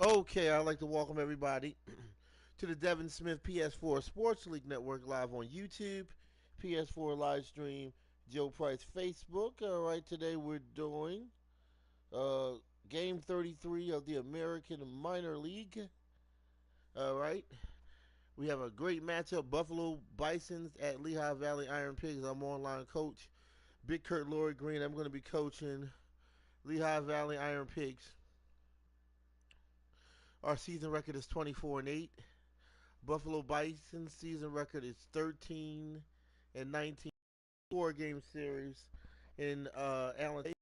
Okay, I'd like to welcome everybody to the Devin Smith PS4 Sports League Network live on YouTube, PS4 live stream, Joe Price Facebook. All right, today we're doing uh, game 33 of the American Minor League. All right, we have a great matchup: Buffalo Bisons at Lehigh Valley Iron Pigs. I'm online coach Big Kurt Lori Green. I'm going to be coaching Lehigh Valley Iron Pigs. Our season record is 24-8. Buffalo Bison's season record is 13-19, 4-game series in Allen.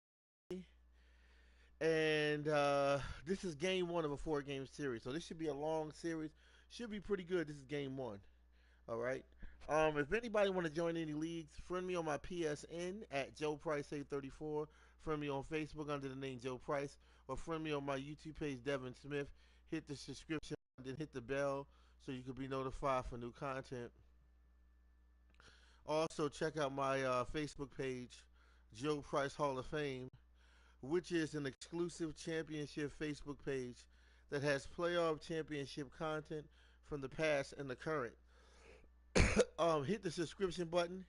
And this is game one of a 4-game series. So this should be a long series. Should be pretty good. This is game one. All right. If anybody want to join any leagues, friend me on my PSN at Joe Price 834. Friend me on Facebook under the name Joe Price, or friend me on my YouTube page Devin Smith. Hit the subscription and then hit the bell so you can be notified for new content. Also, check out my Facebook page, Joe Price Hall of Fame, which is an exclusive championship Facebook page that has playoff championship content from the past and the current. Hit the subscription button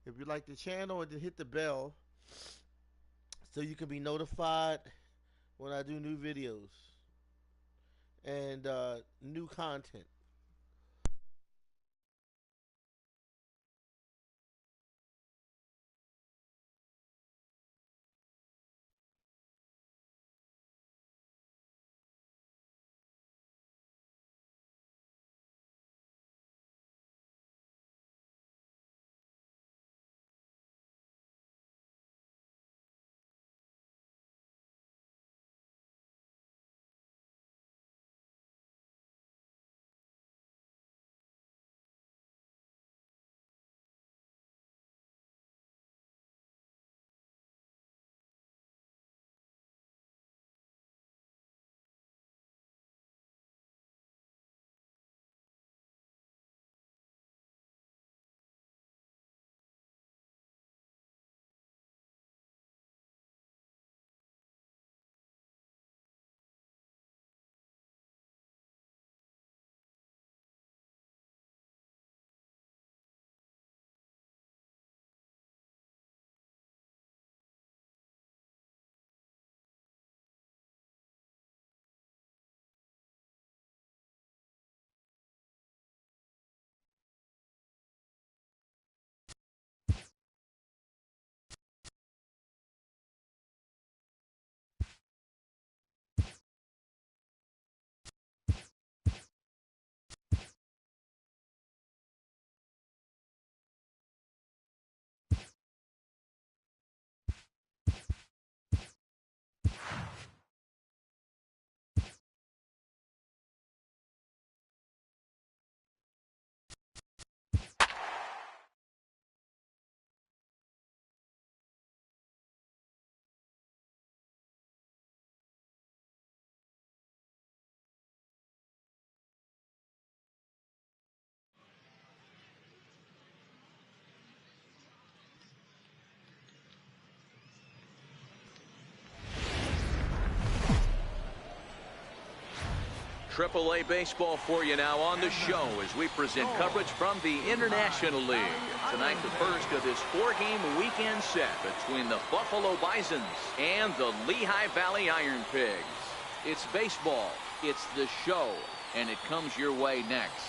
if you like the channel, and then hit the bell so you can be notified when I do new videos and new content. Triple-A baseball for you now on the show as we present coverage from the International League. Tonight, the first of this 4-game weekend set between the Buffalo Bisons and the Lehigh Valley Iron Pigs. It's baseball, it's the show, and it comes your way next.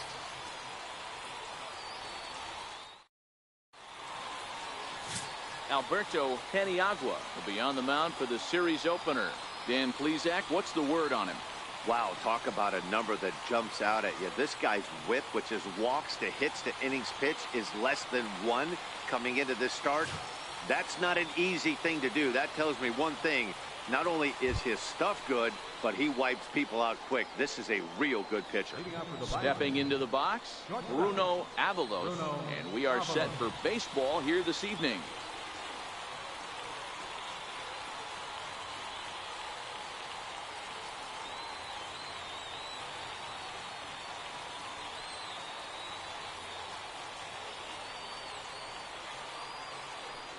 Alberto Peniagua will be on the mound for the series opener. Dan Plesac, what's the word on him? Wow, talk about a number that jumps out at you. This guy's whip, which is walks to hits to innings pitch, is less than 1 coming into this start. That's not an easy thing to do. That tells me one thing. Not only is his stuff good, but he wipes people out quick. This is a real good pitcher. Stepping into the box, Bruno Avalos. And we are set for baseball here this evening.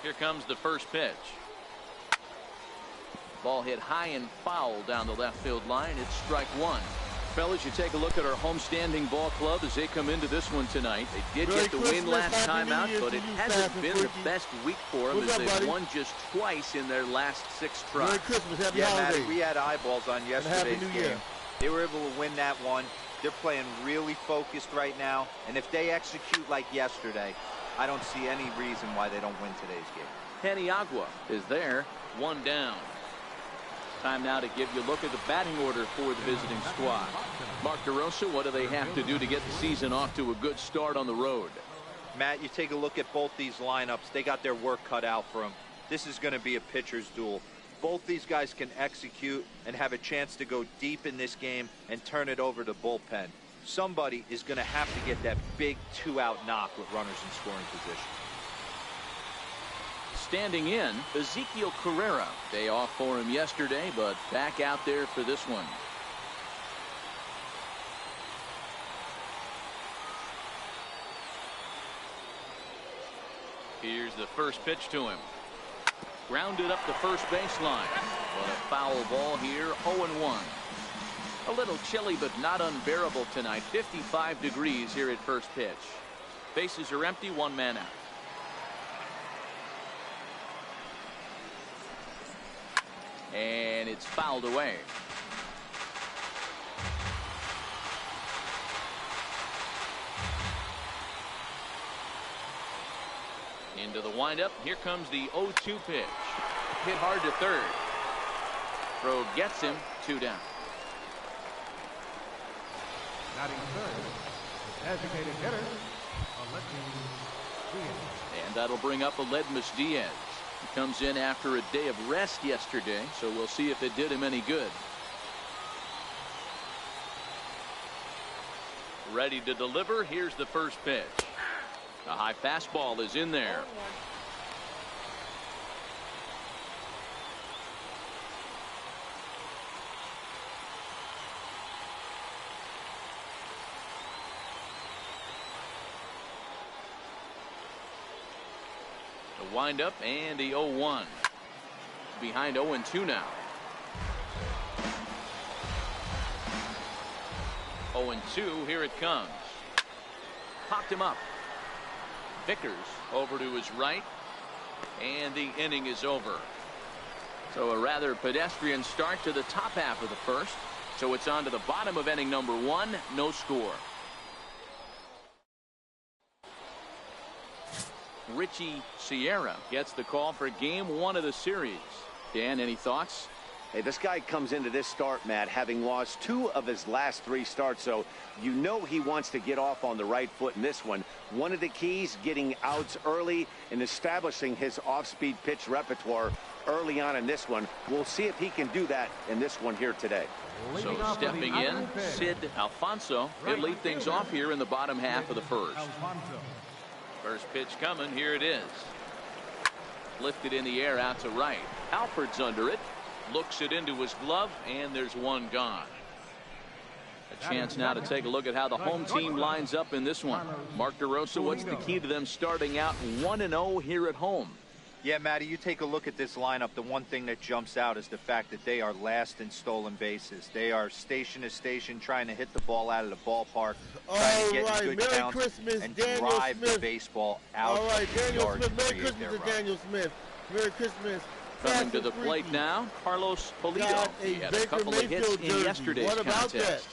Here comes the first pitch. Ball hit high and foul down the left field line. It's strike one. Fellas, you take a look at our homestanding ball club as they come into this one tonight. They did get the win last time out, but it hasn't been the best week for them as they've won just twice in their last 6 tries. Merry Christmas, happy holidays. Matt, we had eyeballs on yesterday's game. They were able to win that one. They're playing really focused right now, and if they execute like yesterday, I don't see any reason why they don't win today's game. Paniagua is there, 1 down. Time now to give you a look at the batting order for the visiting squad. Mark DeRosa, what do they have to do to get the season off to a good start on the road? Matt, you take a look at both these lineups. They got their work cut out for them. This is going to be a pitcher's duel. Both these guys can execute and have a chance to go deep in this game and turn it over to bullpen. Somebody is going to have to get that big 2-out knock with runners in scoring position. Standing in, Ezekiel Carrera. Day off for him yesterday, but back out there for this one. Here's the first pitch to him. Grounded up the first baseline. But a foul ball here, 0-1. A little chilly, but not unbearable tonight. 55 degrees here at first pitch. Bases are empty, 1 man out. And it's fouled away. Into the windup. Here comes the 0-2 pitch. Hit hard to third. Throw gets him, 2 down. Batting third, designated hitter, and that'll bring up Aledmus Diaz. He comes in after a day of rest yesterday, so we'll see if it did him any good. Ready to deliver. Here's the first pitch. A high fastball is in there. The windup and the 0-1. Behind 0-2 now. 0-2, here it comes. Popped him up. Vickers over to his right, and the inning is over. So a rather pedestrian start to the top half of the first. So it's on to the bottom of inning number 1, no score. Richie Sierra gets the call for game 1 of the series. Dan, any thoughts? Hey, this guy comes into this start, Matt, having lost 2 of his last 3 starts, so you know he wants to get off on the right foot in this one. One of the keys, getting outs early and establishing his off-speed pitch repertoire early on in this one. We'll see if he can do that in this one here today. So stepping in, Sid Alfonso. He'll lead things off here in the bottom half of the first. First pitch coming. Here it is. Lifted in the air out to right. Alford's under it. Looks it into his glove, and there's one gone. A chance now to take a look at how the home team lines up in this one. Mark DeRosa, what's the key to them starting out 1-0 here at home? Yeah, Matty, you take a look at this lineup. The one thing that jumps out is the fact that they are last in stolen bases. They are station to station trying to hit the ball out of the ballpark, trying to get in good counts and drive the baseball out of the yard to create their run. Daniel Smith. Merry Christmas. Coming to the plate now, Carlos Pulido. He had a couple of hits in yesterday's contest.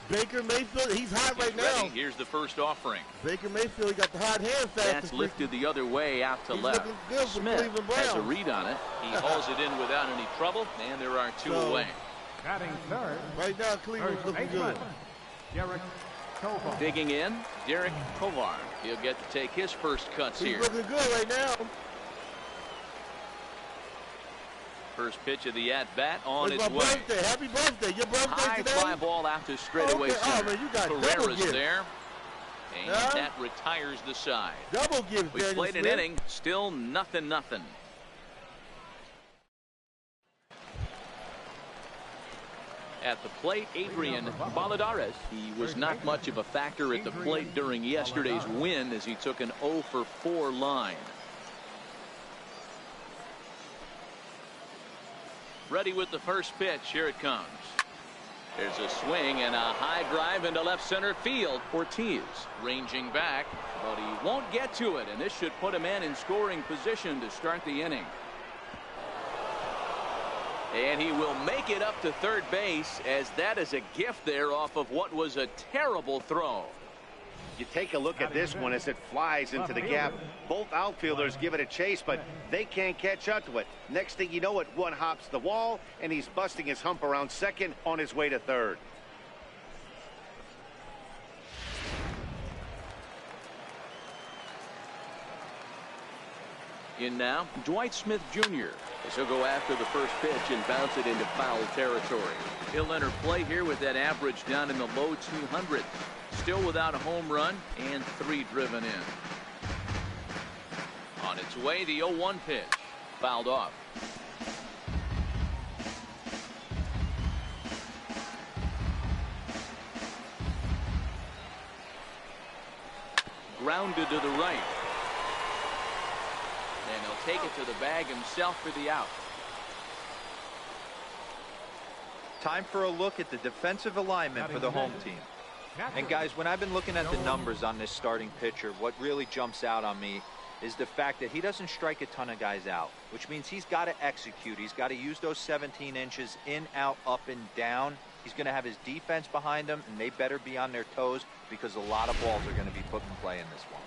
Baker Mayfield, he's hot right now. Here's the first offering. Baker Mayfield, he got the hot hand fast. That's lifted the other way out to left. Smith has a read on it. He hauls it in without any trouble, and there are 2 away. batting third, Right now, Cleveland's looking good. Derek Kovar. Digging in, Derek Kovar. He'll get to take his first cuts He's here. looking good right now. First pitch of the at-bat on It's its my way. birthday. Happy birthday. Your birthday High today? fly ball out to straightaway Okay. Oh, center. man, you got double Carrera's gift. there. And Huh? that retires the side. Double gift, We Daniel played an Smith. inning, still 0-0. At the plate, Adrian Baladares. He was not much of a factor at the plate during yesterday's win as he took an 0-for-4 line. Ready with the first pitch. Here it comes. There's a swing and a high drive into left center field. Ortiz ranging back, but he won't get to it, and this should put a man in scoring position to start the inning. And he will make it up to third base, as that is a gift there off of what was a terrible throw. You take a look at this one as it flies into the gap. Both outfielders give it a chase, but they can't catch up to it. Next thing you know it, one hops the wall, and he's busting his hump around second on his way to third. In now, Dwight Smith Jr. as he'll go after the first pitch and bounce it into foul territory. He'll enter play here with that average down in the low 200s. Still without a home run and 3 driven in. On its way, the 0-1 pitch. Fouled off. Grounded to the right. And he'll take it to the bag himself for the out. Time for a look at the defensive alignment for the home team. And guys, when I've been looking at the numbers on this starting pitcher, what really jumps out on me is the fact that he doesn't strike a ton of guys out, which means he's got to execute. He's got to use those 17 inches in, out, up, and down. He's going to have his defense behind him, and they better be on their toes because a lot of balls are going to be put in play in this one.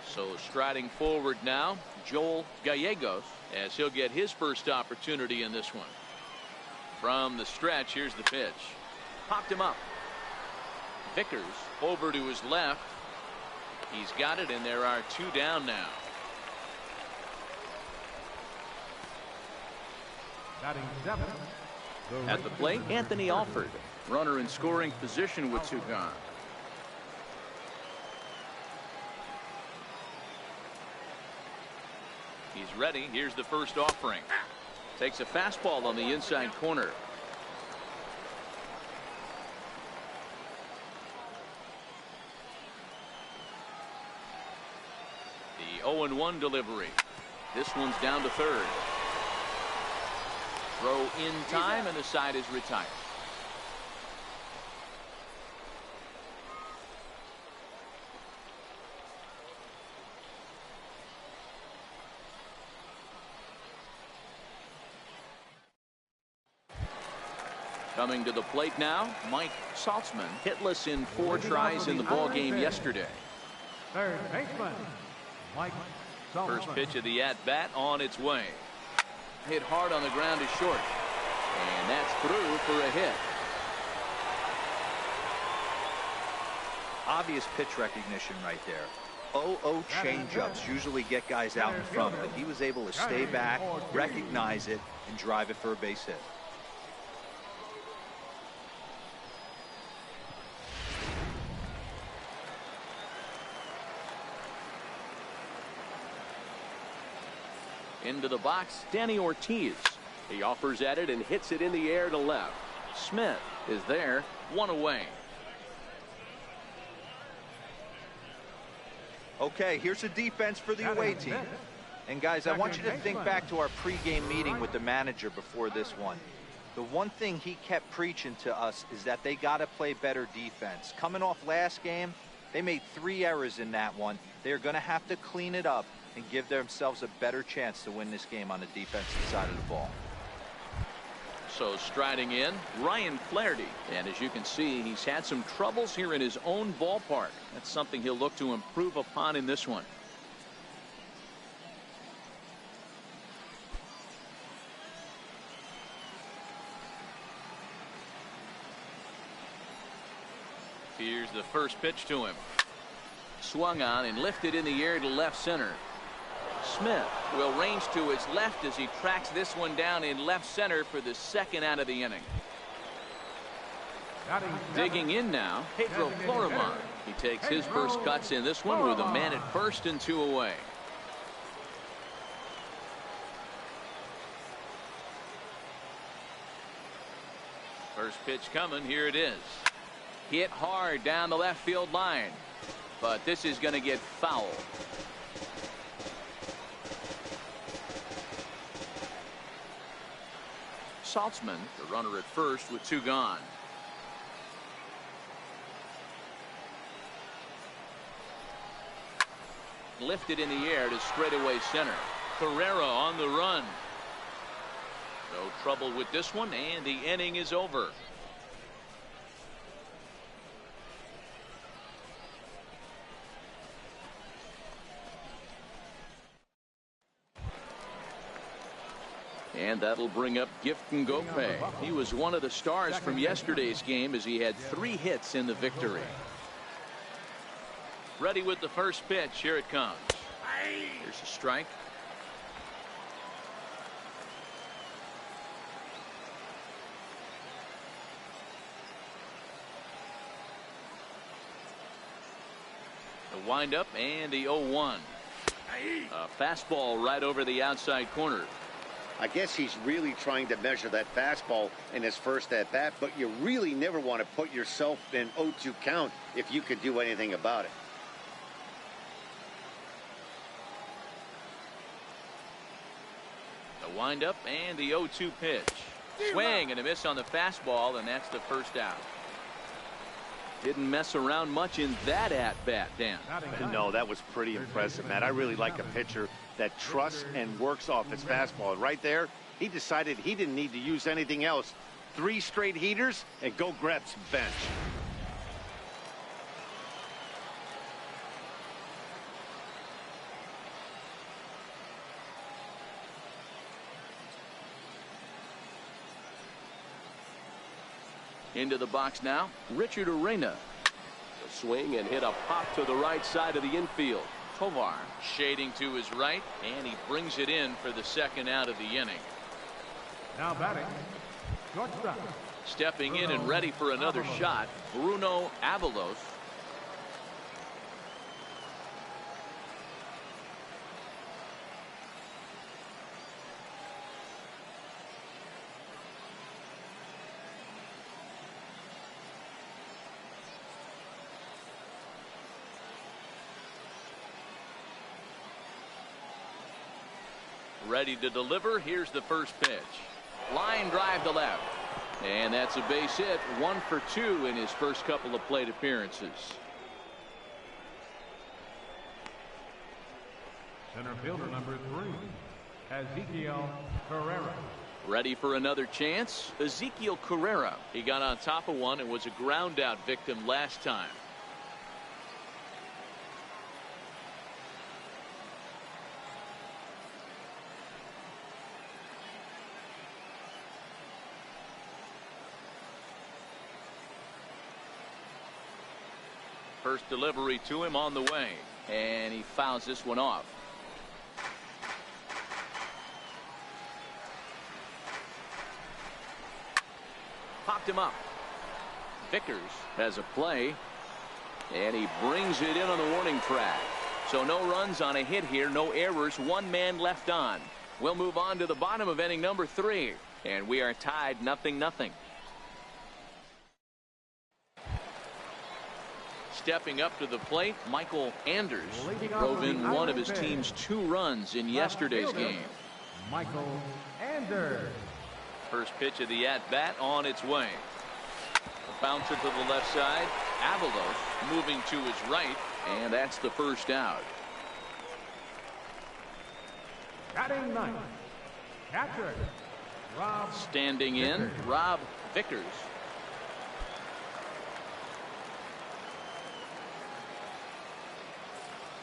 So striding forward now, Joel Gallegos, as he'll get his first opportunity in this one. From the stretch, here's the pitch. Popped him up. Vickers over to his left. He's got it, and there are 2 down now. Batting 7. At the plate, Anthony Alford. Runner in scoring position with 2 gone. He's ready. Here's the first offering. Takes a fastball on the inside corner. The 0-1 delivery. This one's down to third. Throw in time, and the side is retired. Coming to the plate now, Mike Saltzman, hitless in 4 tries in the ball game yesterday. Third baseman, Mike Saltzman. First pitch of the at-bat on its way. Hit hard on the ground is short. And that's through for a hit. Obvious pitch recognition right there. 0-0 changeups usually get guys out in front, but he was able to stay back, recognize it, and drive it for a base hit. Into the box, Danny Ortiz. He offers at it and hits it in the air to left. Smith is there, 1 away. Okay, here's the defense for the away team. And guys, I want you to think back to our pregame meeting with the manager before this one. The one thing he kept preaching to us is that they got to play better defense. Coming off last game, they made 3 errors in that one. They're going to have to clean it up and give themselves a better chance to win this game on the defensive side of the ball. So striding in, Ryan Flaherty. And as you can see, he's had some troubles here in his own ballpark. That's something he'll look to improve upon in this one. Here's the first pitch to him. Swung on and lifted in the air to left center. Smith will range to his left as he tracks this one down in left center for the second out of the inning. Digging in now, Pedro Florimon. He takes his first cuts in this one with a man at first and 2 away. First pitch coming. Here it is. Hit hard down the left field line. But this is going to get foul. Saltzman, the runner at first with 2 gone. Lifted in the air to straightaway center. Carrera on the run. No trouble with this one, and the inning is over. And that'll bring up Gifton Gopay. He was one of the stars from yesterday's game as he had 3 hits in the victory. Ready with the first pitch. Here it comes. Here's a strike. The windup and the 0-1. A fastball right over the outside corner. I guess he's really trying to measure that fastball in his first at bat, but you really never want to put yourself in 0-2 count if you could do anything about it. The windup and the 0-2 pitch. Swing and a miss on the fastball, and that's the first out. Didn't mess around much in that at-bat, Dan. No, that was pretty impressive, Matt. I really like a pitcher that trusts and works off his fastball. Right there, he decided he didn't need to use anything else. 3 straight heaters and go grab some bench. Into the box now, Richard Arena. A swing and hit a pop to the right side of the infield. Tovar shading to his right, and he brings it in for the second out of the inning. Now batting, shortstop. Stepping in and ready for another shot, Bruno Avalos. Ready to deliver. Here's the first pitch. Line drive to left. And that's a base hit. 1 for 2 in his first couple of plate appearances. Center fielder number 3, Ezekiel Carrera. Ready for another chance. Ezekiel Carrera. He got on top of one and was a ground out victim last time. First delivery to him on the way, and he fouls this one off. Popped him up. Vickers has a play, and he brings it in on the warning track. So no runs on a hit here, no errors, 1 man left on. We'll move on to the bottom of inning number 3, and we are tied 0-0. Stepping up to the plate, Michael Anders drove in one of his team's 2 runs in yesterday's game. Michael Anders. First pitch of the at-bat on its way. A bouncer to the left side. Avalos moving to his right, and that's the first out. Batting 9th, catcher Rob. Standing in, Rob Vickers.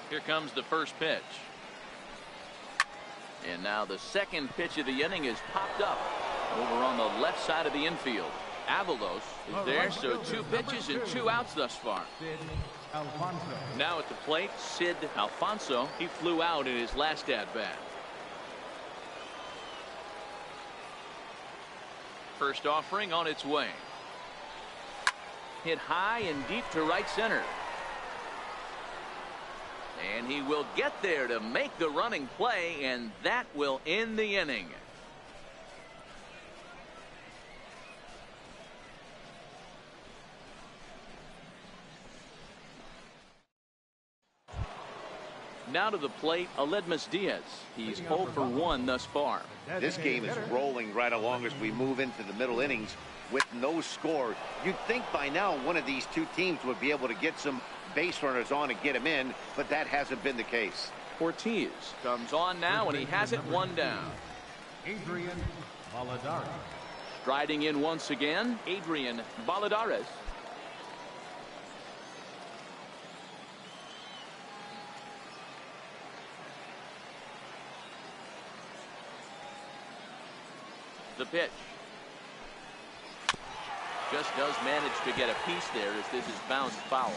Here comes the first pitch. And now the second pitch of the inning is popped up over on the left side of the infield. Avalos is there, so 2 pitches and 2 outs thus far. Now at the plate, Sid Alfonso. He flew out in his last at-bat. First offering on its way. Hit high and deep to right center. And he will get there to make the running play, and that will end the inning. Now to the plate, Aledmus Diaz. He's 0 for 1 thus far. This game is rolling right along as we move into the middle innings with no score. You'd think by now one of these two teams would be able to get some base runners on and get them in, but that hasn't been the case. Ortiz comes on now, and he has it 1 down. Adrian Valladares. Striding in once again, Adrian Valladares. The pitch. Just does manage to get a piece there as this is bounced foul.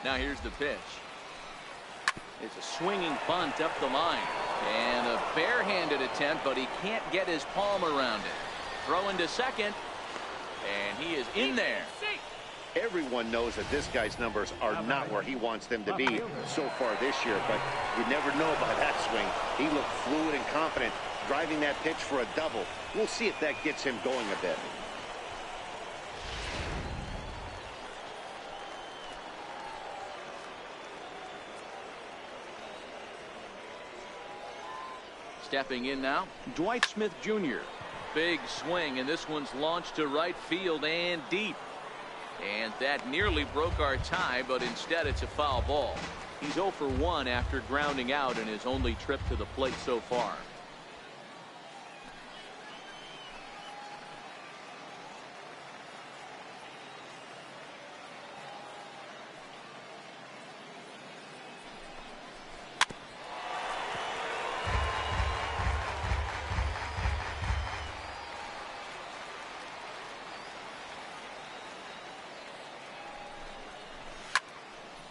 Now here's the pitch. It's a swinging bunt up the line. And a barehanded attempt, but he can't get his palm around it. Throwing to second. And he is in there. Everyone knows that this guy's numbers are not where he wants them to be so far this year, but you never know by that swing. He looked fluid and confident, driving that pitch for a double. We'll see if that gets him going a bit. Stepping in now, Dwight Smith Jr. Big swing, and this one's launched to right field and deep. And that nearly broke our tie, but instead it's a foul ball. He's 0 for 1 after grounding out in his only trip to the plate so far.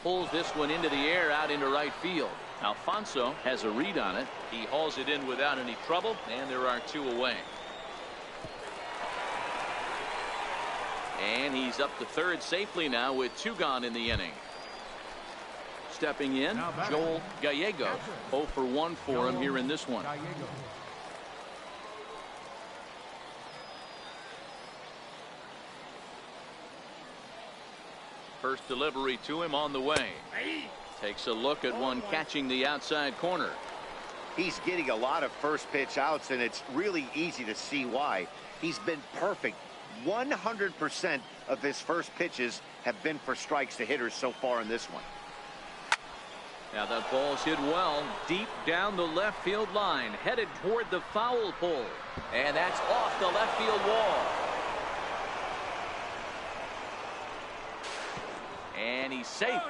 Pulls this one into the air out into right field. Alfonso has a read on it. He hauls it in without any trouble, and there are 2 away. And he's up to third safely now with 2 gone in the inning. Stepping in, Joel Gallegos. 0 for 1 for him here in this one. First delivery to him on the way. Takes a look at one catching the outside corner. He's getting a lot of first pitch outs, and it's really easy to see why. He's been perfect. 100% of his first pitches have been for strikes to hitters so far in this one. Now that ball's hit well deep down the left field line, headed toward the foul pole, and that's off the left field wall. And he's safe.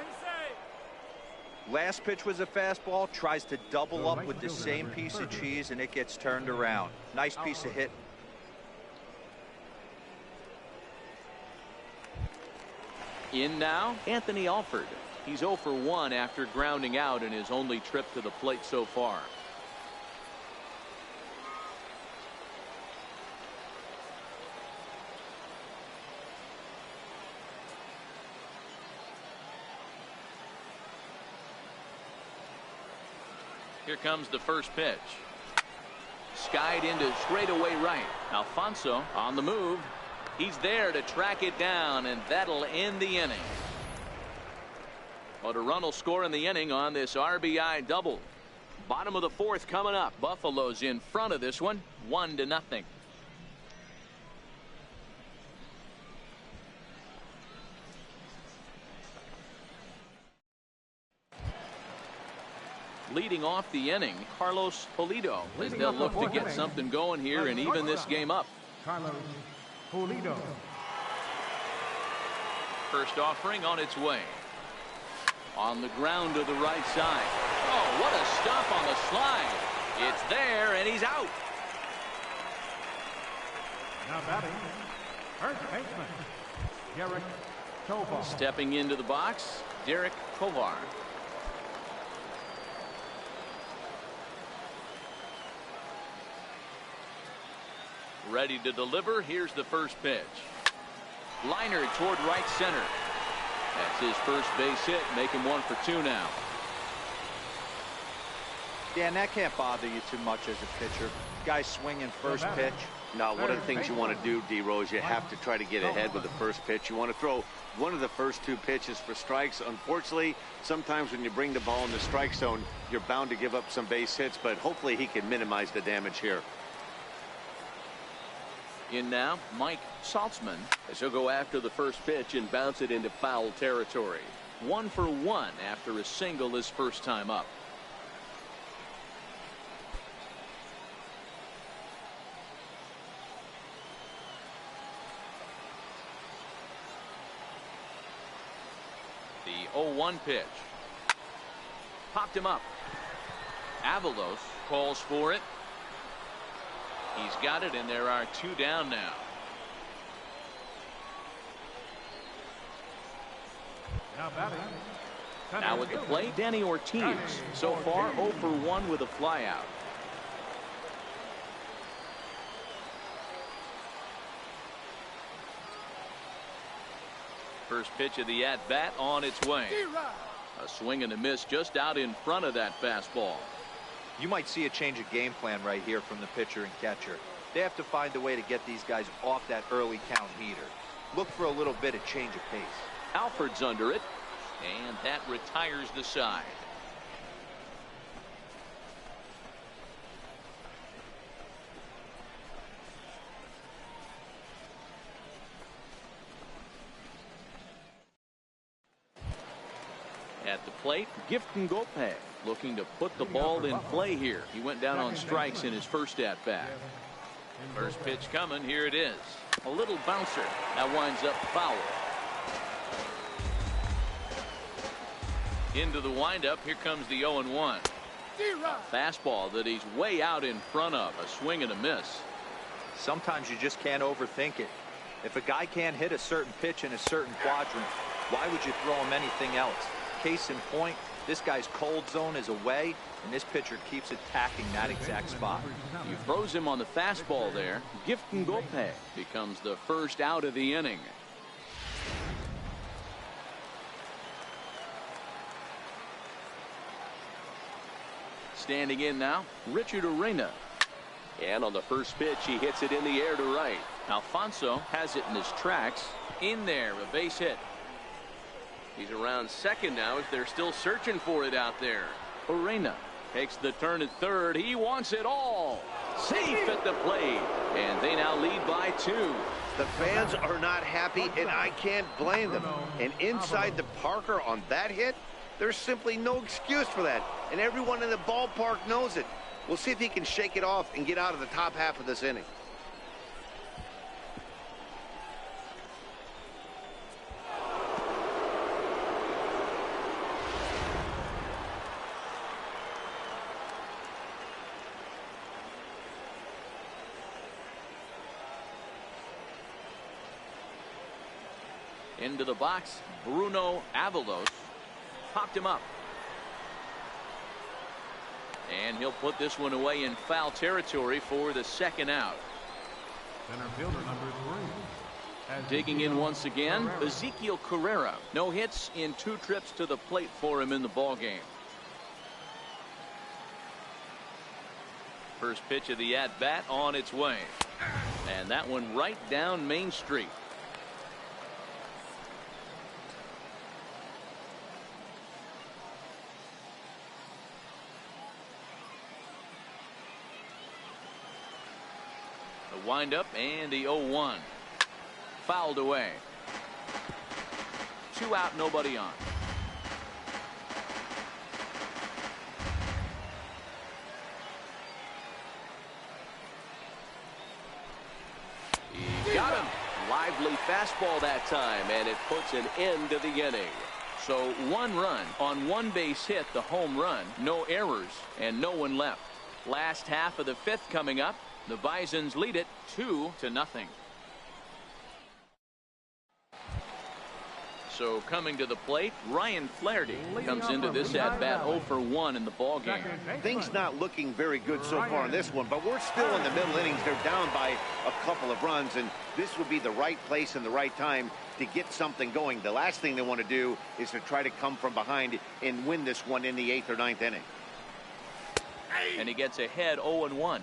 Last pitch was a fastball, tries to double up with the same piece of cheese, and it gets turned around. Nice piece of hit. In now, Anthony Alford. He's 0 for 1 after grounding out in his only trip to the plate so far. Here comes the first pitch. Skied into straightaway right. Alfonso on the move. He's there to track it down, and that'll end the inning. But a run will score in the inning on this RBI double. Bottom of the 4th coming up. Buffalo's in front of this one, 1-0. Leading off the inning, Carlos Pulido, as they'll look to get something going here and even this game up. Carlos Pulido. First offering on its way. On the ground to the right side. Oh, what a stop on the slide. It's there, and he's out. Now batting, first baseman, Derek Tovar. Stepping into the box, Derek Tovar. Ready to deliver. Here's the first pitch. Liner toward right center. That's his first base hit, making 1 for 2 now. Yeah, and that can't bother you too much as a pitcher. Guy swinging first pitch. Now, one of the things you want to do, D-Rose, you have to try to get ahead with the first pitch. You want to throw one of the first two pitches for strikes. Unfortunately, sometimes when you bring the ball in the strike zone, you're bound to give up some base hits, but hopefully he can minimize the damage here. In now, Mike Saltzman, as he'll go after the first pitch and bounce it into foul territory. 1 for 1 after a single his first time up. The 0-1 pitch. Popped him up. Avalos calls for it. He's got it, and there are 2 down now. Now at the plate, Danny Ortiz. So far, 0 for 1 with a flyout. First pitch of the at-bat on its way. A swing and a miss just out in front of that fastball. You might see a change of game plan right here from the pitcher and catcher. They have to find a way to get these guys off that early count heater. Look for a little bit of change of pace. Alford's under it, and that retires the side. At the plate, Gifton Gope looking to put the ball in play here. He went down on strikes in his first at-bat. First pitch coming. Here it is. A little bouncer. That winds up foul. Into the windup. Here comes the 0-1. Fastball that he's way out in front of. A swing and a miss. Sometimes you just can't overthink it. If a guy can't hit a certain pitch in a certain quadrant, why would you throw him anything else? Case in point, this guy's cold zone is away, and this pitcher keeps attacking that exact spot. You froze him on the fastball there. Gifton Gope becomes the first out of the inning. Standing in now, Richard Arena. And on the first pitch, he hits it in the air to right. Alfonso has it in his tracks. In there, a base hit. He's around second now as they're still searching for it out there. Arena takes the turn at third. He wants it all. Safe at the plate. And they now lead by 2. The fans are not happy, and I can't blame them. And inside the Parker on that hit, there's simply no excuse for that. And everyone in the ballpark knows it. We'll see if he can shake it off and get out of the top half of this inning. Into the box, Bruno Avalos popped him up. And he'll put this one away in foul territory for the second out. Center fielder number 3. Digging in once again, Ezekiel Carrera. No hits in 2 trips to the plate for him in the ballgame. First pitch of the at-bat on its way. And that one right down Main Street. The windup and the 0-1. Fouled away. 2 out, nobody on. He got him. Lively fastball that time, and it puts an end to the inning. So 1 run on 1 base hit, the home run, no errors, and no one left. Last half of the 5th coming up. The Bisons lead it 2-0. So coming to the plate, Ryan Flaherty comes into this at-bat 0 for 1 in the ballgame. Things not looking very good so far in this one, but we're still in the middle innings. They're down by a couple of runs, and this would be the right place and the right time to get something going. The last thing they want to do is to try to come from behind and win this one in the 8th or 9th inning. And he gets ahead 0-1.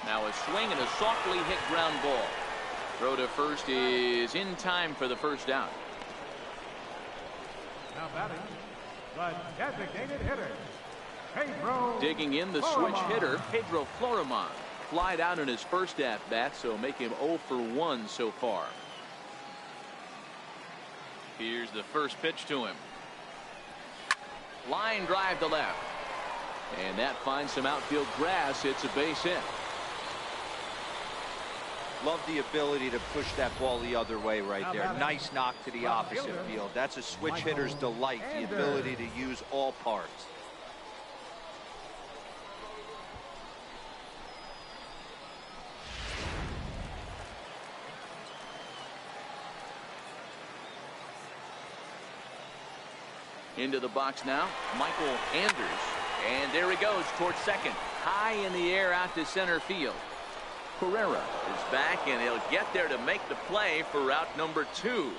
Now a swing and a softly hit ground ball. Throw to first is in time for the first down. Now batting, the designated hitter, Pedro. Digging in the switch hitter, Pedro Florimon. Flied out in his first at-bat, so make him 0 for 1 so far. Here's the first pitch to him. Line drive to left. And that finds some outfield grass. It's a base hit. Love the ability to push that ball the other way right there. Nice knock to the opposite field. That's a switch hitter's delight, the ability to use all parts. Into the box now, Michael Anders. And there he goes towards second. High in the air out to center field. Pereira is back, and he'll get there to make the play for route number 2.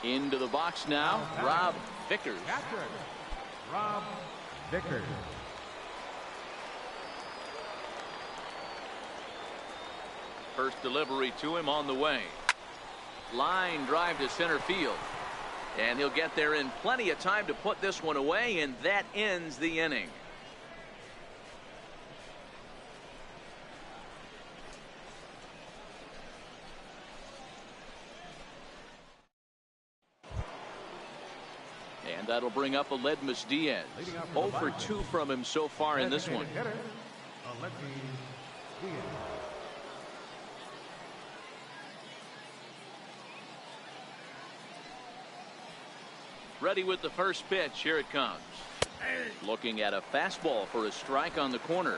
Into the box now, Rob Vickers. Rob Vickers. First delivery to him on the way. Line drive to center field. And he'll get there in plenty of time to put this one away, and that ends the inning. And that'll bring up Aledmus Diaz. 0 for 2 from him so far in this one. Ready with the first pitch. Here it comes. Looking at a fastball for a strike on the corner.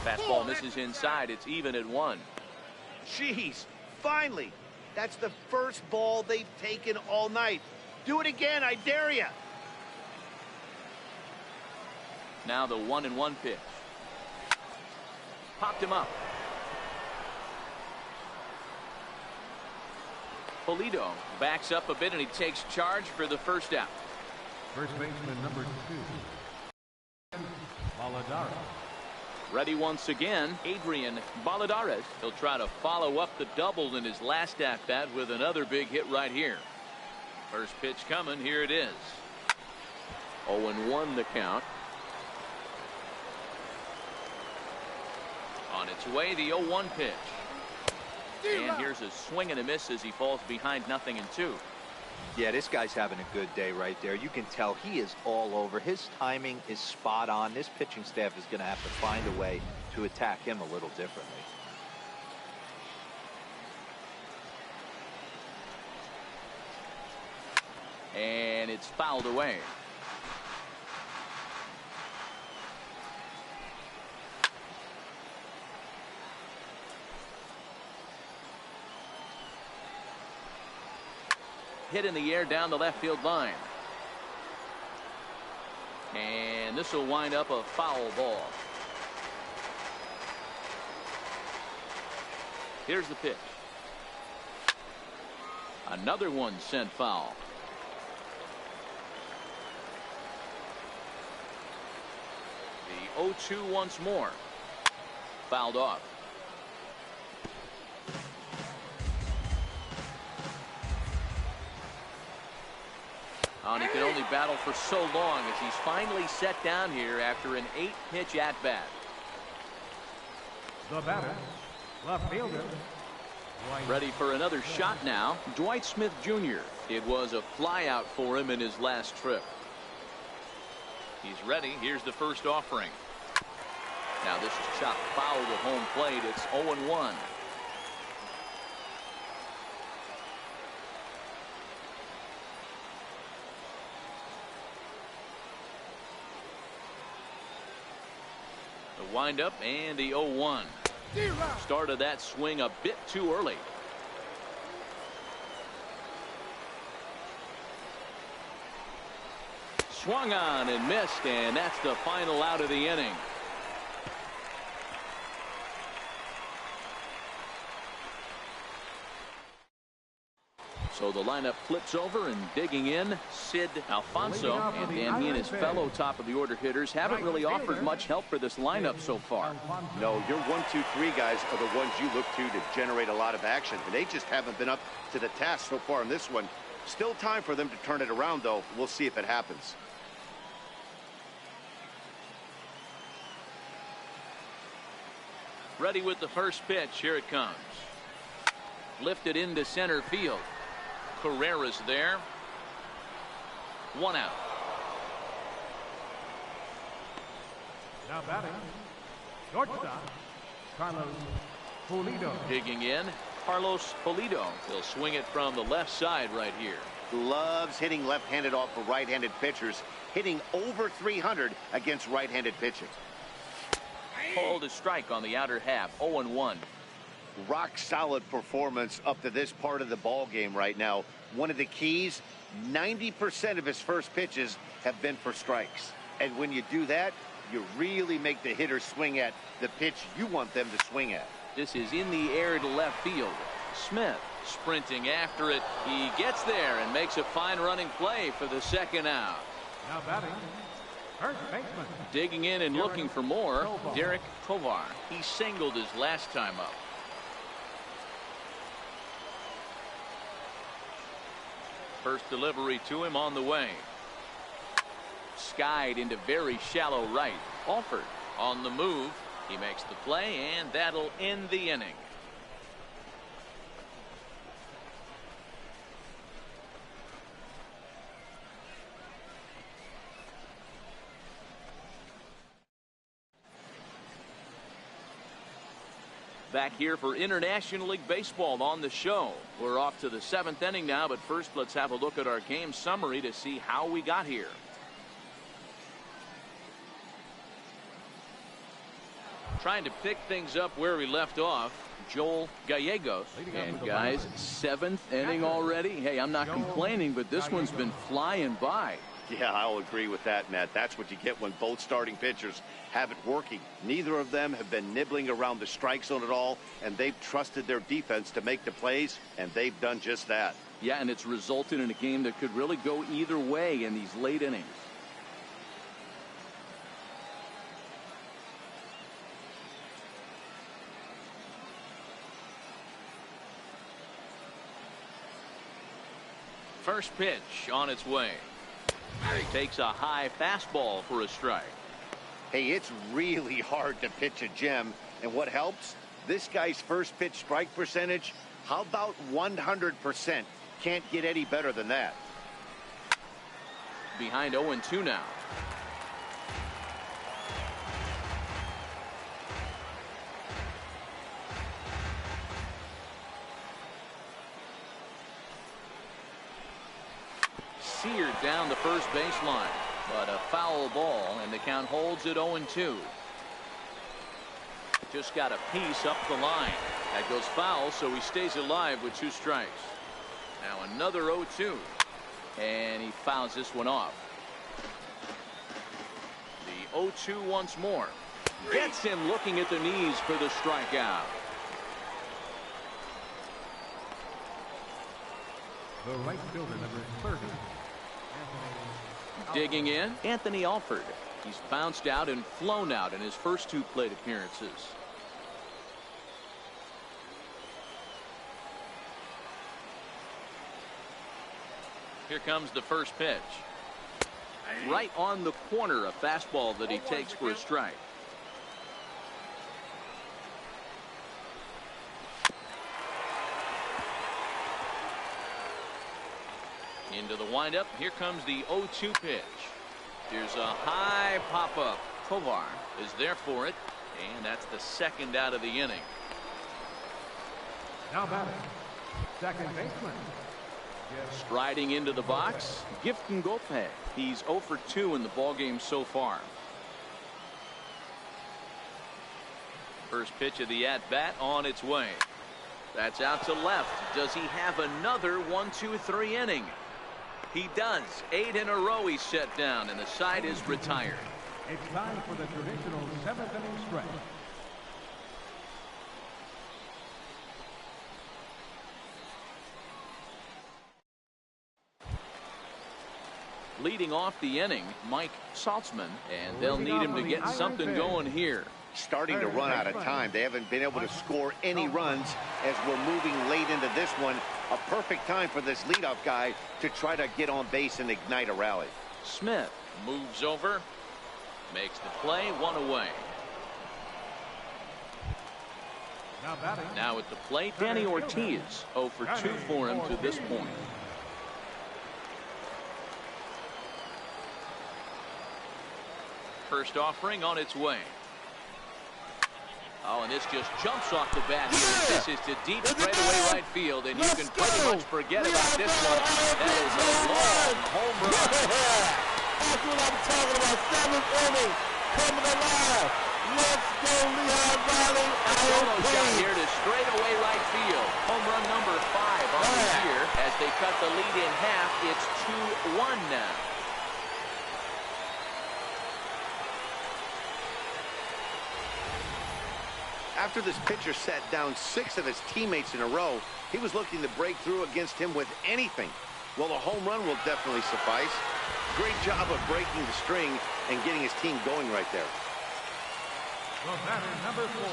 Fastball misses inside. It's even at 1. Jeez, finally. That's the first ball they've taken all night. Do it again, I dare you. Now the 1-1 pitch. Popped him up. Polito backs up a bit, and he takes charge for the first out. First baseman number 2, Valadares. Ready once again, Adrian Valadares. He'll try to follow up the double in his last at-bat with another big hit right here. First pitch coming. Here it is. 0-1 the count. On its way, the 0-1 pitch. And here's a swing and a miss as he falls behind 0-2. Yeah, this guy's having a good day right there. You can tell he is all over. His timing is spot on. This pitching staff is going to have to find a way to attack him a little differently. And it's fouled away. Hit in the air down the left field line. And this will wind up a foul ball. Here's the pitch. Another one sent foul. The 0-2 once more. Fouled off. And he can only battle for so long as he's finally set down here after an 8-pitch at-bat. The batter, left fielder. Ready for another shot now, Dwight Smith Jr. It was a flyout for him in his last trip. He's ready. Here's the first offering. Now this is chopped foul to home plate. It's 0-1. The windup and the 0-1. Started that swing a bit too early. Swung on and missed, and that's the final out of the inning. So the lineup flips over, and digging in, Sid Alfonso, and Dan, he and his fellow top-of-the-order hitters haven't really offered much help for this lineup so far. No, your 1, 2, 3 guys are the ones you look to generate a lot of action, and they just haven't been up to the task so far in this one. Still time for them to turn it around, though. We'll see if it happens. Ready with the first pitch. Here it comes. Lifted into center field. Carrera's there. 1 out. Now batting, shortstop, Carlos Pulido. Digging in, Carlos Pulido. He'll swing it from the left side right here. Loves hitting left-handed off of right-handed pitchers, hitting over 300 against right-handed pitching. Called a strike on the outer half. 0-1. Rock solid performance up to this part of the ball game right now. One of the keys, 90% of his first pitches have been for strikes. And when you do that, you really make the hitter swing at the pitch you want them to swing at. This is in the air to left field. Smith sprinting after it. He gets there and makes a fine running play for the second out. Now batting, first baseman. Digging in and looking for more, Derek Tovar. He singled his last time up. First delivery to him on the way. Skied into very shallow right. Alford on the move. He makes the play, and that'll end the inning. Back here for International League Baseball on the show. We're off to the 7th inning now, but first let's have a look at our game summary to see how we got here. Trying to pick things up where we left off, Joel Gallegos. And guys, 7th inning already. Hey, I'm not complaining, but this one's been flying by. Yeah, I'll agree with that, Matt. That's what you get when both starting pitchers have it working. Neither of them have been nibbling around the strike zone at all, and they've trusted their defense to make the plays, and they've done just that. Yeah, and it's resulted in a game that could really go either way in these late innings. First pitch on its way. He takes a high fastball for a strike. Hey, it's really hard to pitch a gem, and what helps? This guy's first pitch strike percentage, how about 100%? Can't get any better than that. Behind 0-2 now. Seared down the first baseline, but a foul ball, and the count holds at 0-2. Just got a piece up the line. That goes foul, so he stays alive with 2 strikes. Now another 0-2, and he fouls this one off. The 0-2 once more. Gets him looking at the knees for the strikeout. The right fielder, number 30. Digging in, Anthony Alford. He's bounced out and flown out in his first 2 plate appearances. Here comes the first pitch. Right on the corner, a fastball that he takes for a strike. Into the windup. Here comes the 0-2 pitch. Here's a high pop-up. Tovar is there for it, and that's the second out of the inning. Now batting, second baseman. Striding into the box, Gifton Gope. He's 0 for 2 in the ballgame so far. First pitch of the at-bat on its way. That's out to left. Does he have another 1-2-3 inning? He does. 8 in a row he's set down, and the side is retired. It's time for the traditional 7th inning stretch. Leading off the inning, Mike Saltzman, and they'll need him to get something going here. Starting to run out of time. They haven't been able to score any runs as we're moving late into this one. A perfect time for this leadoff guy to try to get on base and ignite a rally. Smith moves over, makes the play, one away. Now at the plate, Danny Ortiz, 0 for 2 for him to this point. First offering on its way. Oh, and this just jumps off the bat here. This is to deep straightaway right field, and you can pretty much forget about this one. That is a long home run. That's what I'm talking about. 7th inning, coming alive. Let's go, Lehigh Valley. Got here to straightaway right field. Home run number 5 on the year. As they cut the lead in half, it's 2-1 now. After this pitcher sat down 6 of his teammates in a row, he was looking to break through against him with anything. Well, a home run will definitely suffice. Great job of breaking the string and getting his team going right there.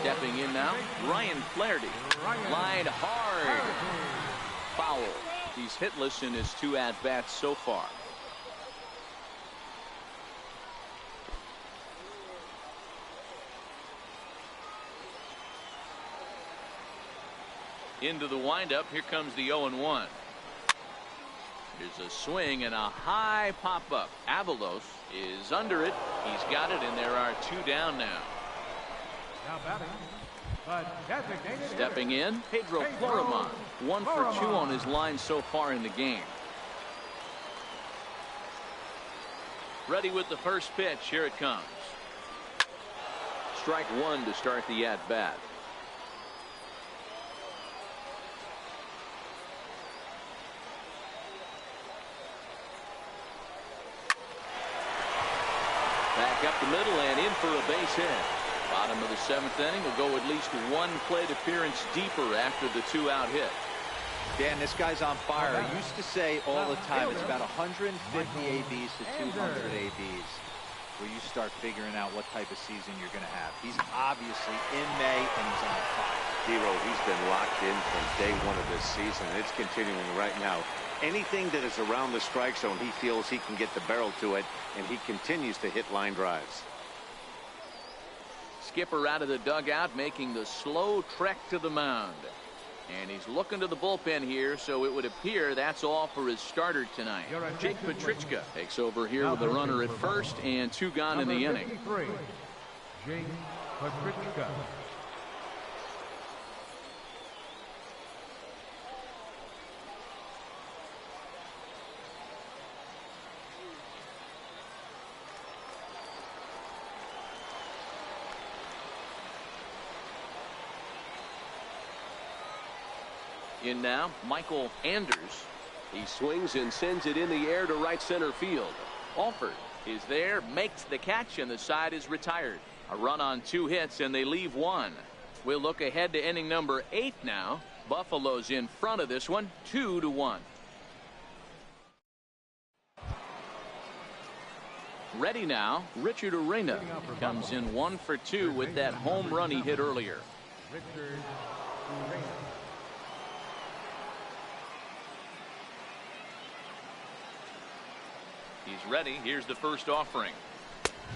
Stepping in now, Ryan Flaherty. Line hard. Foul. He's hitless in his 2 at-bats so far. Into the windup. Here comes the 0-1. There's a swing and a high pop-up. Avalos is under it. He's got it, and there are 2 down now. Stepping in, Pedro Floriman. 1 for 2 on his line so far in the game. Ready with the first pitch. Here it comes. Strike 1 to start the at-bat. Back up the middle and in for a base hit. Bottom of the 7th inning will go at least 1 plate appearance deeper after the 2-out hit. Dan, this guy's on fire. I used to say all the time it's about 150 ABs to 200 ABs where you start figuring out what type of season you're going to have. He's obviously in May and he's on fire. Hero, he's been locked in from day 1 of this season. It's continuing right now. Anything that is around the strike zone, he feels he can get the barrel to it, and he continues to hit line drives. Skipper out of the dugout, making the slow trek to the mound. And he's looking to the bullpen here, so it would appear that's all for his starter tonight. Jake Petrichka takes over here with a runner at first and 2 gone in the inning. Jake Petrichka. In now, Michael Anders. He swings and sends it in the air to right center field. Alford is there, makes the catch, and the side is retired. A run on 2 hits, and they leave 1. We'll look ahead to inning number 8 now. Buffalo's in front of this one, 2-1. Ready now, Richard Arena comes in 1 for 2 with that home run he hit earlier. Richard Arena. He's ready. Here's the first offering.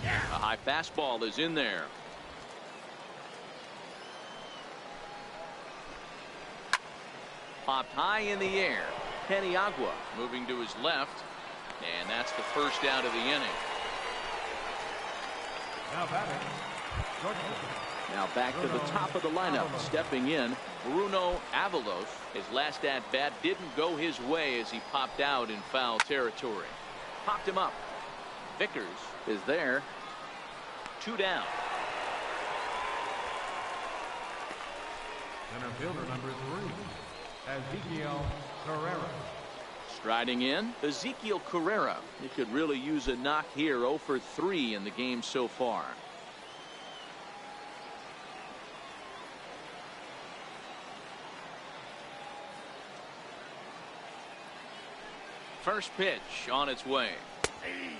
A high fastball is in there. Popped high in the air. Peniagua moving to his left. And that's the first out of the inning. Now back to the top of the lineup. Stepping in, Bruno Avalos. His last at-bat didn't go his way as he popped out in foul territory. Popped him up. Vickers is there. 2 down. Center fielder number 3, Ezekiel Carrera. Striding in, Ezekiel Carrera. He could really use a knock here. 0 for 3 in the game so far. First pitch on its way.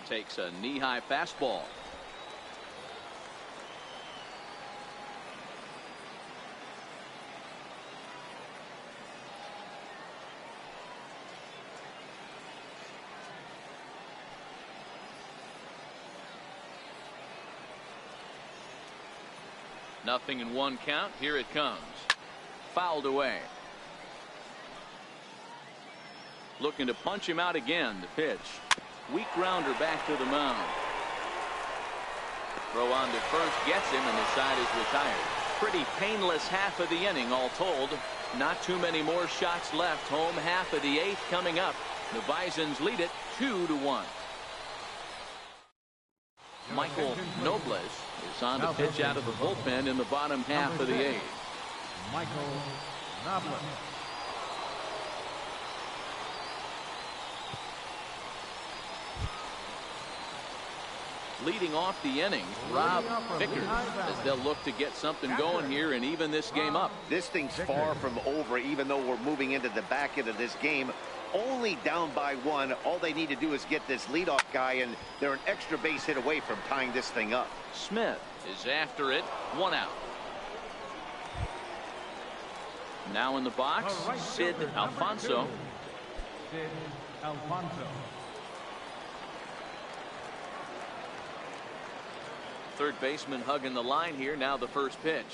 Takes a knee-high fastball. Nothing in one count. Here it comes. Fouled away. Looking to punch him out again. The pitch. Weak grounder back to the mound. Throw on to first gets him, and the side is retired. Pretty painless half of the inning all told. Not too many more shots left. Home half of the eighth coming up. The Bisons lead it 2-1. Michael Nobles is on to pitch out of the bullpen in the bottom half of the eighth. Michael Nobles. Leading off the inning, Rob Vickers, as they'll look to get something going here and even this game up. This thing's far from over, even though we're moving into the back end of this game. Only down by one. All they need to do is get this leadoff guy, and they're an extra base hit away from tying this thing up. Smith is after it. 1 out. Now in the box, Sid Alfonso. Sid Alfonso. Third baseman hugging the line here. Now the first pitch.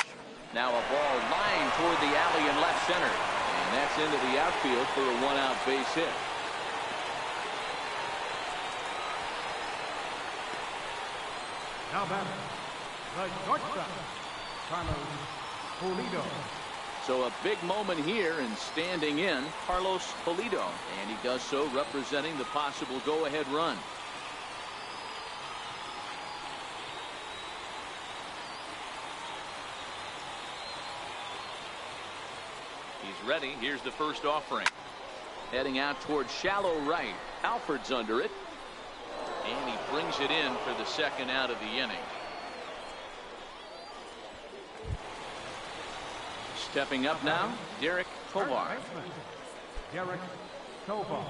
Now a ball lined toward the alley in left center. And that's into the outfield for a 1-out base hit. Now batting, the shortstop, Carlos Pulido. So a big moment here, and standing in, Carlos Pulido. And he does so representing the possible go-ahead run. He's ready. Here's the first offering. Heading out towards shallow right. Alford's under it. And he brings it in for the second out of the inning. Stepping up now, Derek Tovar. Derek Tovar.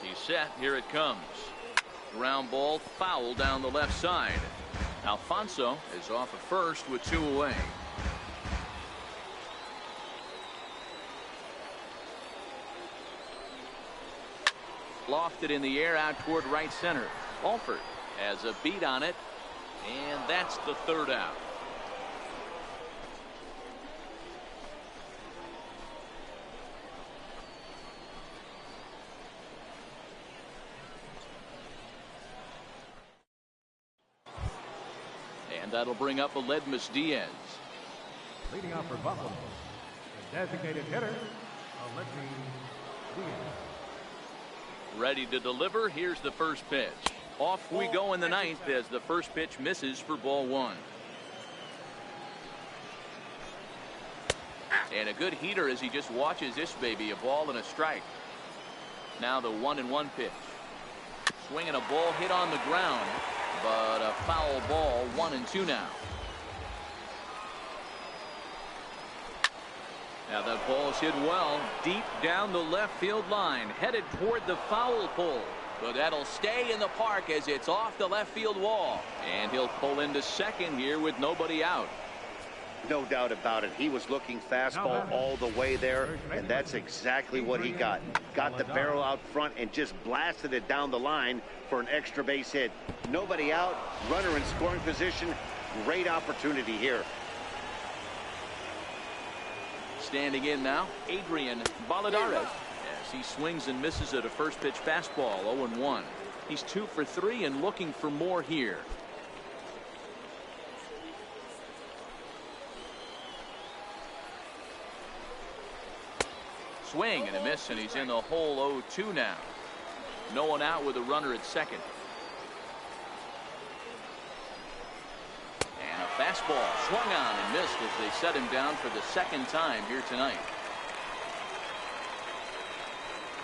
He's set. Here it comes. Ground ball foul down the left side. Alfonso is off at first with 2 away. Lofted in the air out toward right center. Alford has a beat on it, and that's the third out. And that'll bring up Aledmus Diaz. Leading off for Buffalo, the designated hitter, Aledmus Diaz. Ready to deliver. Here's the first pitch. Off we go in the ninth as the first pitch misses for ball 1. And a good heater as he just watches this baby. A ball and a strike. Now the 1-1 pitch. Swinging a ball hit on the ground, but a foul ball. 1-2 now. Now that ball is hit well deep down the left field line, headed toward the foul pole, but that'll stay in the park as it's off the left field wall, and he'll pull into second here with nobody out. No doubt about it. He was looking fastball all the way there, and that's exactly what he got. Got the barrel out front and just blasted it down the line for an extra base hit. Nobody out, runner in scoring position. Great opportunity here. Standing in now, Adrian Valladares, as he swings and misses at a first pitch fastball. 0-1. He's 2 for 3 and looking for more here. Swing and a miss, and he's in the hole. 0-2 now. No one out with a runner at second. And a fastball swung on and missed as they set him down for the second time here tonight.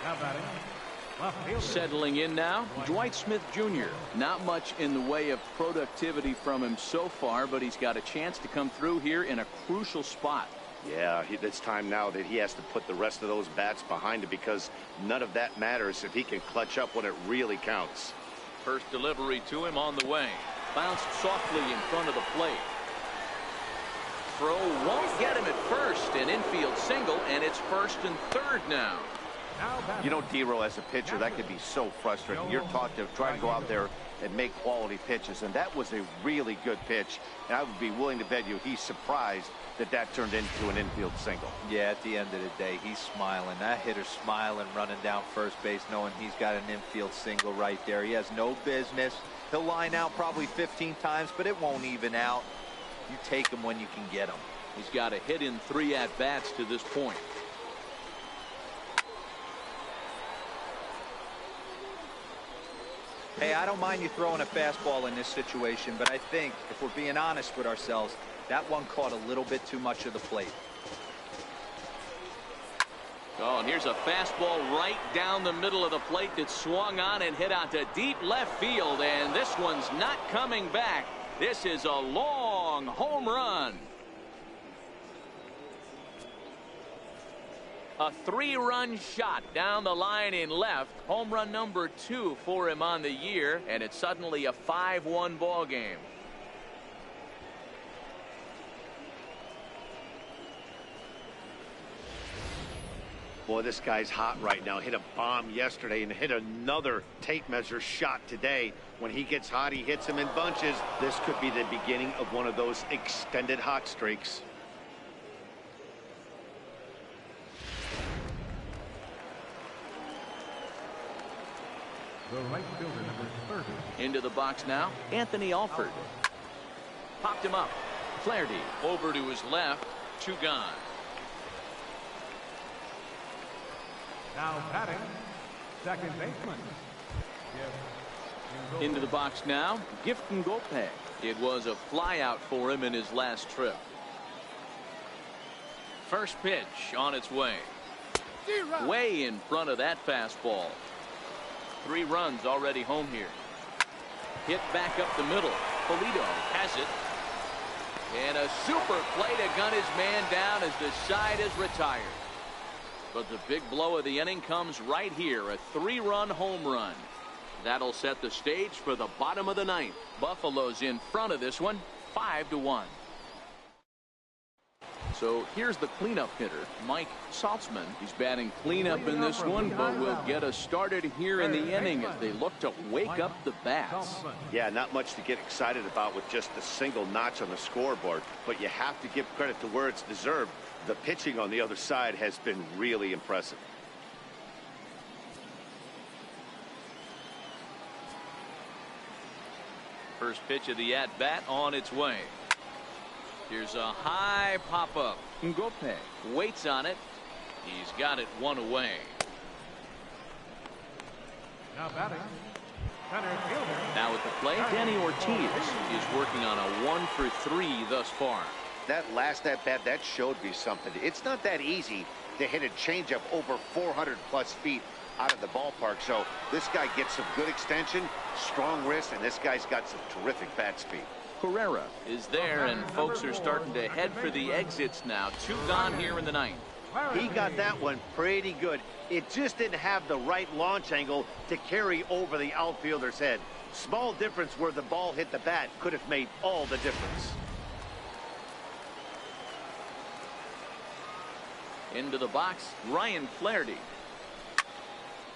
Now batting, Settling in now, Dwight Smith Jr. Not much in the way of productivity from him so far, but he's got a chance to come through here in a crucial spot. Yeah, it's time now that he has to put the rest of those bats behind him, because none of that matters if he can clutch up when it really counts. First delivery to him on the way. Bounced softly in front of the plate. Throw won't get him at first. An infield single, and it's first and third now. You know, D-Row, as a pitcher, that could be so frustrating. You're taught to try to go out there and make quality pitches, and that was a really good pitch. And I would be willing to bet you he's surprised that turned into an infield single. Yeah, at the end of the day, he's smiling. That hitter's smiling, running down first base, knowing he's got an infield single right there. He has no business. He'll line out probably 15 times, but it won't even out. You take him when you can get him. He's got a hit in 3 at-bats to this point. Hey, I don't mind you throwing a fastball in this situation, but I think if we're being honest with ourselves, that one caught a little bit too much of the plate. Oh, and here's a fastball right down the middle of the plate that swung on and hit out to deep left field, and this one's not coming back. This is a long home run. A 3-run shot down the line in left. Home run number 2 for him on the year, and it's suddenly a 5-1 ball game. Boy, this guy's hot right now. Hit a bomb yesterday and hit another tape measure shot today. When he gets hot, he hits them in bunches. This could be the beginning of one of those extended hot streaks. The right fielder, number 30. Into the box now, Anthony Alford. Popped him up. Flaherty over to his left. 2 gone. Now batting, second baseman. Into the box now, Gifton Gopay. It was a flyout for him in his last trip. First pitch on its way. Way in front of that fastball. 3 runs already home here. Hit back up the middle. Polito has it. And a super play to gun his man down as the side is retired. But the big blow of the inning comes right here. A 3-run home run. That'll set the stage for the bottom of the 9th. Buffalo's in front of this one, 5-1. So here's the cleanup hitter, Mike Saltzman. He's batting cleanup in this one, but will get us started here in the inning as they look to wake up the bats. Yeah, not much to get excited about with just a single notch on the scoreboard, but you have to give credit to where it's deserved. The pitching on the other side has been really impressive. First pitch of the at-bat on its way. Here's a high pop-up. Ngope waits on it. He's got it 1 away. Now batting, center fielder. Now at the plate, Danny Ortiz is working on a 1 for 3 thus far. That last at-bat, that showed me something. It's not that easy to hit a changeup over 400-plus feet out of the ballpark. So this guy gets some good extension, strong wrist, and this guy's got some terrific bat speed. Carrera is there, and folks are starting to head for the exits now. 2 gone here in the 9th. He got that one pretty good. It just didn't have the right launch angle to carry over the outfielder's head. Small difference where the ball hit the bat could have made all the difference. Into the box, Ryan Flaherty.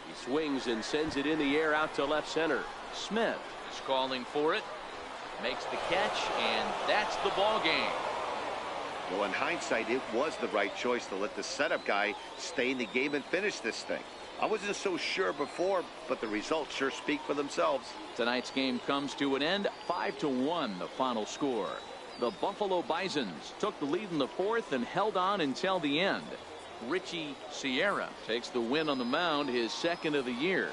He swings and sends it in the air out to left center. Smith is calling for it. Makes the catch, and that's the ball game. Well, in hindsight, it was the right choice to let the setup guy stay in the game and finish this thing. I wasn't so sure before, but the results sure speak for themselves. Tonight's game comes to an end, 5-1 the final score. The Buffalo Bisons took the lead in the 4th and held on until the end. Richie Sierra takes the win on the mound, his 2nd of the year.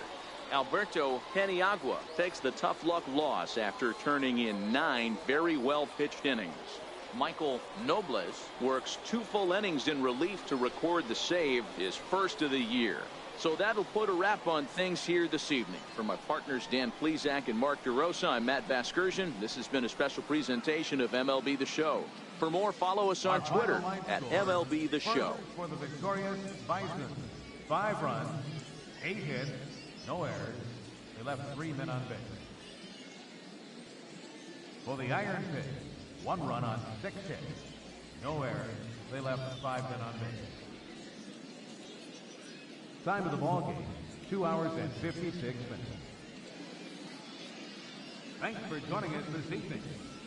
Alberto Peniagua takes the tough luck loss after turning in 9 very well pitched innings. Michael Nobles works 2 full innings in relief to record the save, his 1st of the year. So that'll put a wrap on things here this evening. For my partners Dan Plesac and Mark DeRosa, I'm Matt Vasgersian. This has been a special presentation of MLB The Show. For more, follow us on Twitter at MLB The Show. For the victorious Bisons, 5 runs, 8 hits, no errors. They left 3 men on base. For the Iron Pigs, 1 run on 6 hits, no errors. They left 5 men on base. Time of the ball game, 2 hours and 56 minutes. Thanks for joining us this evening,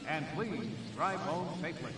and please drive home safely.